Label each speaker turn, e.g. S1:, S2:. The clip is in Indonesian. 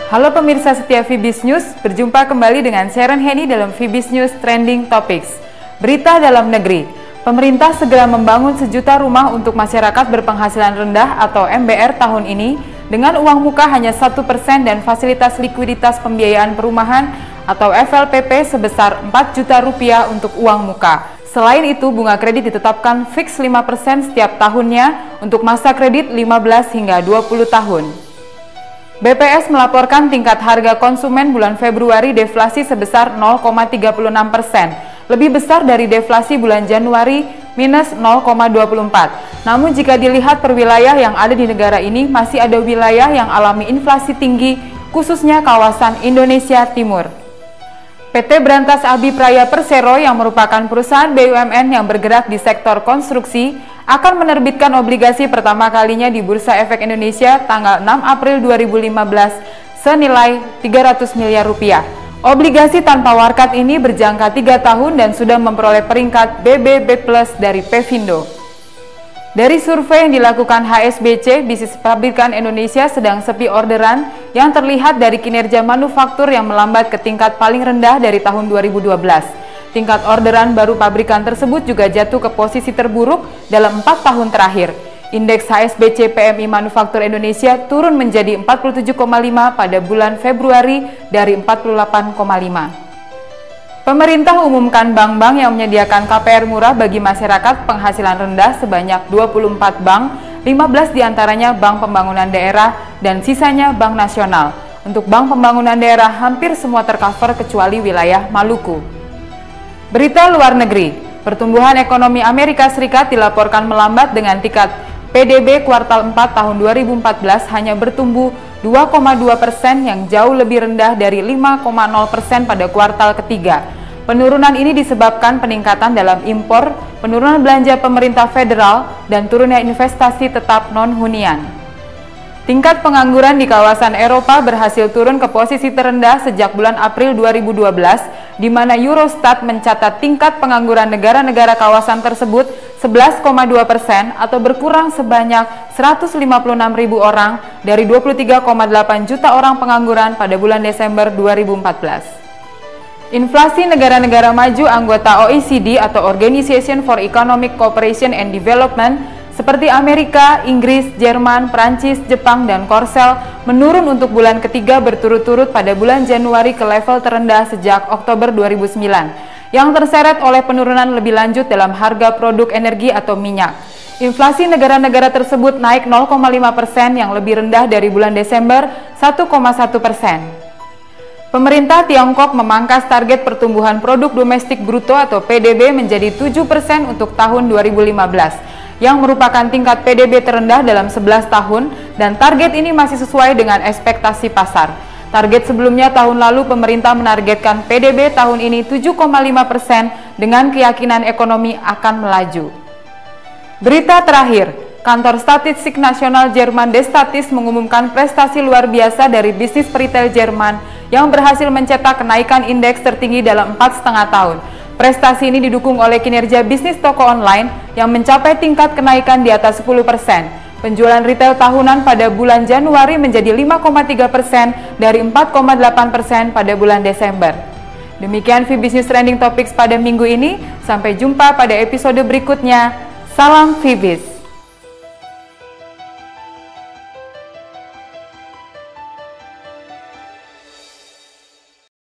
S1: Halo pemirsa setia Fibis News, berjumpa kembali dengan Sharon Henny dalam Fibis News Trending Topics. Berita dalam negeri, pemerintah segera membangun sejuta rumah untuk masyarakat berpenghasilan rendah atau MBR tahun ini dengan uang muka hanya 1% dan fasilitas likuiditas pembiayaan perumahan atau FLPP sebesar 4 juta rupiah untuk uang muka. Selain itu, bunga kredit ditetapkan fix 5% setiap tahunnya untuk masa kredit 15 hingga 20 tahun. BPS melaporkan tingkat harga konsumen bulan Februari deflasi sebesar 0,36%, lebih besar dari deflasi bulan Januari minus 0,24. Namun jika dilihat per wilayah yang ada di negara ini, masih ada wilayah yang alami inflasi tinggi, khususnya kawasan Indonesia Timur. PT Brantas Abipraya Persero yang merupakan perusahaan BUMN yang bergerak di sektor konstruksi akan menerbitkan obligasi pertama kalinya di Bursa Efek Indonesia tanggal 6 April 2015 senilai 300 miliar rupiah. Obligasi tanpa warkat ini berjangka 3 tahun dan sudah memperoleh peringkat BBB+ dari Pevindo. Dari survei yang dilakukan HSBC, bisnis pabrikan Indonesia sedang sepi orderan yang terlihat dari kinerja manufaktur yang melambat ke tingkat paling rendah dari tahun 2012. Tingkat orderan baru pabrikan tersebut juga jatuh ke posisi terburuk dalam 4 tahun terakhir. Indeks HSBC PMI Manufaktur Indonesia turun menjadi 47,5 pada bulan Februari dari 48,5. Pemerintah umumkan bank-bank yang menyediakan KPR murah bagi masyarakat penghasilan rendah sebanyak 24 bank, 15 diantaranya Bank Pembangunan Daerah dan sisanya Bank Nasional. Untuk Bank Pembangunan Daerah hampir semua tercover kecuali wilayah Maluku. Berita luar negeri, pertumbuhan ekonomi Amerika Serikat dilaporkan melambat dengan tingkat PDB kuartal 4 tahun 2014 hanya bertumbuh 2,2% yang jauh lebih rendah dari 5,0% pada kuartal ketiga. Penurunan ini disebabkan peningkatan dalam impor, penurunan belanja pemerintah federal, dan turunnya investasi tetap non-hunian. Tingkat pengangguran di kawasan Eropa berhasil turun ke posisi terendah sejak bulan April 2012, di mana Eurostat mencatat tingkat pengangguran negara-negara kawasan tersebut 11,2% atau berkurang sebanyak 156.000 orang dari 23,8 juta orang pengangguran pada bulan Desember 2014. Inflasi negara-negara maju anggota OECD atau Organization for Economic Cooperation and Development seperti Amerika, Inggris, Jerman, Prancis, Jepang, dan Korsel menurun untuk bulan ketiga berturut-turut pada bulan Januari ke level terendah sejak Oktober 2009, yang terseret oleh penurunan lebih lanjut dalam harga produk energi atau minyak. Inflasi negara-negara tersebut naik 0,5% yang lebih rendah dari bulan Desember 1,1%. Pemerintah Tiongkok memangkas target pertumbuhan produk domestik bruto atau PDB menjadi 7% untuk tahun 2015. Yang merupakan tingkat PDB terendah dalam 11 tahun dan target ini masih sesuai dengan ekspektasi pasar. Target sebelumnya tahun lalu pemerintah menargetkan PDB tahun ini 7,5% dengan keyakinan ekonomi akan melaju. Berita terakhir, Kantor Statistik Nasional Jerman Destatis mengumumkan prestasi luar biasa dari bisnis retail Jerman yang berhasil mencetak kenaikan indeks tertinggi dalam 4,5 tahun. Prestasi ini didukung oleh kinerja bisnis toko online yang mencapai tingkat kenaikan di atas 10%. Penjualan retail tahunan pada bulan Januari menjadi 5,3% dari 4,8% pada bulan Desember. Demikian Fibis News Trending Topics pada minggu ini. Sampai jumpa pada episode berikutnya. Salam Fibis.